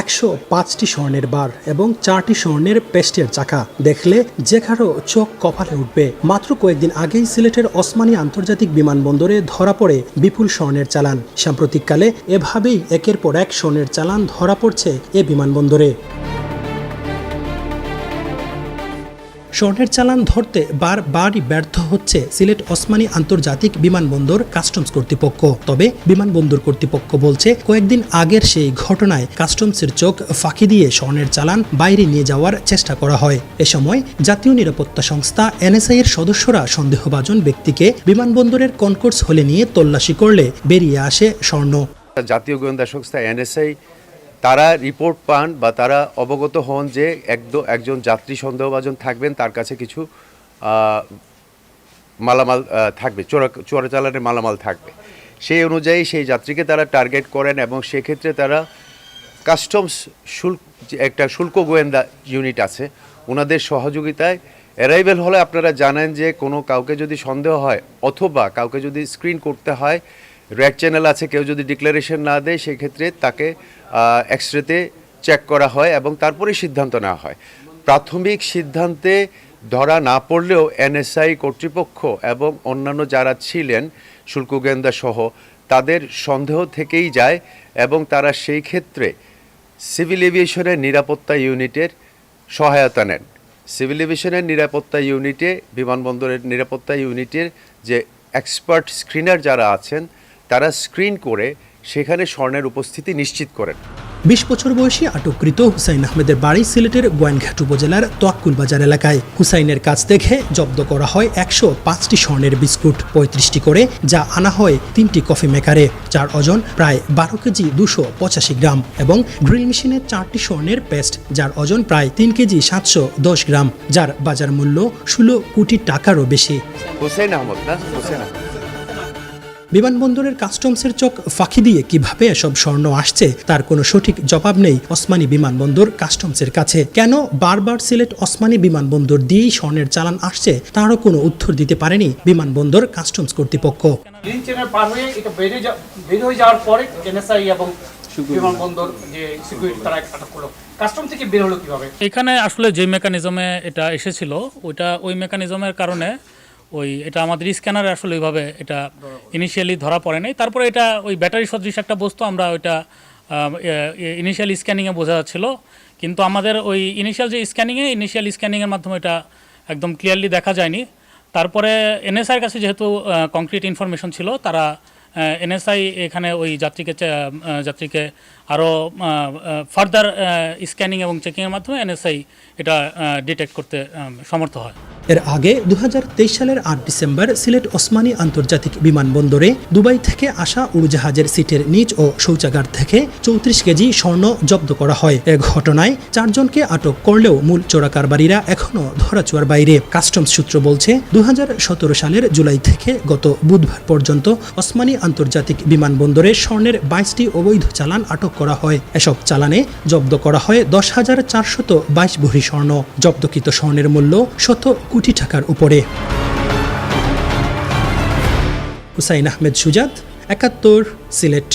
105টি স্বর্ণের বার এবং 4টি স্বর্ণের পেস্টের চাকা দেখলে যে কারো চোখ কপালে উঠবে। মাত্র কয়েকদিন আগেই সিলেটের ওসমানী আন্তর্জাতিক বিমানবন্দরে ধরা পড়ে বিপুল স্বর্ণের চালান। সাম্প্রতিককালে এভাবেই একের পর এক স্বর্ণের চালান ধরা পড়ছে এ বিমানবন্দরে। স্বর্ণের চালান ধরতে বারবারই ব্যর্থ হচ্ছে সিলেট ওসমানী আন্তর্জাতিক বিমানবন্দর কাস্টমস কর্তৃপক্ষ। তবে বিমানবন্দর কর্তৃপক্ষ বলছে কয়েকদিন আগের সেই ঘটনায় কাস্টমসের চোখ ফাঁকি দিয়ে স্বর্ণের চালান বাইরে নিয়ে যাওয়ার চেষ্টা করা হয়। এ সময় জাতীয় নিরাপত্তা সংস্থা এনএসআই এর সদস্যরা সন্দেহভাজন ব্যক্তিকে বিমানবন্দরের কনকোর্স হলে নিয়ে তল্লাশি করলে বেরিয়ে আসে স্বর্ণ। জাতীয় গোয়েন্দা সংস্থা এনএসআই তারা রিপোর্ট পান বা তারা অবগত হন যে একজন যাত্রী সন্দেহভাজন থাকবেন, তার কাছে কিছু মালামাল থাকবে, চোরাচালানের মালামাল থাকবে। সেই অনুযায়ী সেই যাত্রীকে তারা টার্গেট করেন এবং সেক্ষেত্রে তারা কাস্টমস একটা শুল্ক গোয়েন্দা ইউনিট আছে, ওনাদের সহযোগিতায় অ্যারাইভেল হলে আপনারা জানেন যে কাউকে যদি সন্দেহ হয় অথবা কাউকে যদি স্ক্রিন করতে হয়, রেড চ্যানেল আছে, কেউ যদি ডিক্লারেশন না দেয় সেক্ষেত্রে তাকে এক্সরেতে চেক করা হয় এবং তারপরে সিদ্ধান্ত নেওয়া হয়। প্রাথমিক সিদ্ধান্তে ধরা না পড়লেও এনএসআই কর্তৃপক্ষ এবং অন্যান্য যারা ছিলেন শুল্ক গোয়েন্দা সহ তাদের সন্দেহ থেকেই যায় এবং তারা সেই ক্ষেত্রে সিভিল এভিয়েশনের নিরাপত্তা ইউনিটের সহায়তা নেন। সিভিল এভিয়েশনের নিরাপত্তা ইউনিটে, বিমানবন্দরের নিরাপত্তা ইউনিটের যে এক্সপার্ট স্ক্রিনার যারা আছেন তারা স্ক্রিন করে সেখানে স্বর্ণের উপস্থিতি নিশ্চিত করেন। ২০ বছর বয়সী আটককৃত হুসাইন আহমেদের বাড়ি সিলেটের গোয়াইনঘাট উপজেলার তোয়াক্কুল বাজার এলাকায়। হুসাইনের কাছ থেকে জব্দ করা হয় 105টি স্বর্ণের বিস্কুট, 35টি করে, যা আনা হয় 3টি কফি মেকারে, যার ওজন প্রায় 12 কেজি 285 গ্রাম, এবং ড্রিল মেশিনে 4টি স্বর্ণের পেস্ট, যার ওজন প্রায় 3 কেজি 710 গ্রাম, যার বাজার মূল্য 16 কোটি টাকারও বেশি। হুসাইন আহমদ না, হুসাইন আহমদ। বিমানবন্দরের কাস্টমসের চোখ ফাঁকি দিয়ে কিভাবে এসব স্বর্ণ আসছে তার কোনো সঠিক জবাব নেই ওসমানী বিমানবন্দর কাস্টমসের কাছে। কেন বারবার সিলেট ওসমানী বিমানবন্দর দিয়েই স্বর্ণের চালান আসছে তারও কোনো উত্তর দিতে পারেনি বিমানবন্দর কাস্টমস কর্তৃপক্ষ। গ্রিন চ্যানেল পার হয়ে এটা বের হয়ে যাওয়ার পরে এনএসআই এবং বিমানবন্দর যে সিকিউরিটি তারা আটক করলো। কাস্টম থেকে বের হলো কিভাবে? এখানে আসলে যে মেকানিজমে এটা এসেছিল ওই মেকানিজমের কারণে এটা আমাদের স্ক্যানারে আসলে ওইভাবে এটা ইনিশিয়ালি ধরা পড়ে নাই। তারপরে এটা ওই ব্যাটারি সদৃশ একটা বস্তু, আমরা ওইটা ইনিশিয়াল স্ক্যানিংয়ে বোঝা যাচ্ছিল, কিন্তু আমাদের ওই ইনিশিয়াল স্ক্যানিংয়ের মাধ্যমে এটা একদম ক্লিয়ারলি দেখা যায়নি। তারপরে এনএসআইয়ের কাছে যেহেতু কংক্রিট ইনফরমেশন ছিল, তারা এনএসআই এখানে ওই যাত্রীকে আরও ফার্দার স্ক্যানিং এবং চেকিংয়ের মাধ্যমে এনএসআই এটা ডিটেক্ট করতে সমর্থ হয়। এর আগে 2023 সালের 8 ডিসেম্বর সিলেট ওসমানী আন্তর্জাতিক বিমানবন্দরে দুবাই থেকে আসা উড়োজাহাজের সিটের নিচ ও শৌচাগার থেকে 34 কেজি স্বর্ণ জব্দ করা হয়। এ ঘটনায় 4 জনকে আটক করলেও মূল চোরাকারবারীরা এখনও ধরাছোঁয়ার বাইরে। কাস্টমস সূত্র বলছে 2017 সালের জুলাই থেকে গত বুধবার পর্যন্ত ওসমানী আন্তর্জাতিক বিমানবন্দরে স্বর্ণের 22টি অবৈধ চালান আটক করা হয়। এসব চালানে জব্দ করা হয় 10,422 ভরি স্বর্ণ। জব্দকৃত স্বর্ণের মূল্য 100 কোটি টাকার উপরে। হুসাইন আহমেদ সুজাত, 71, সিলেট।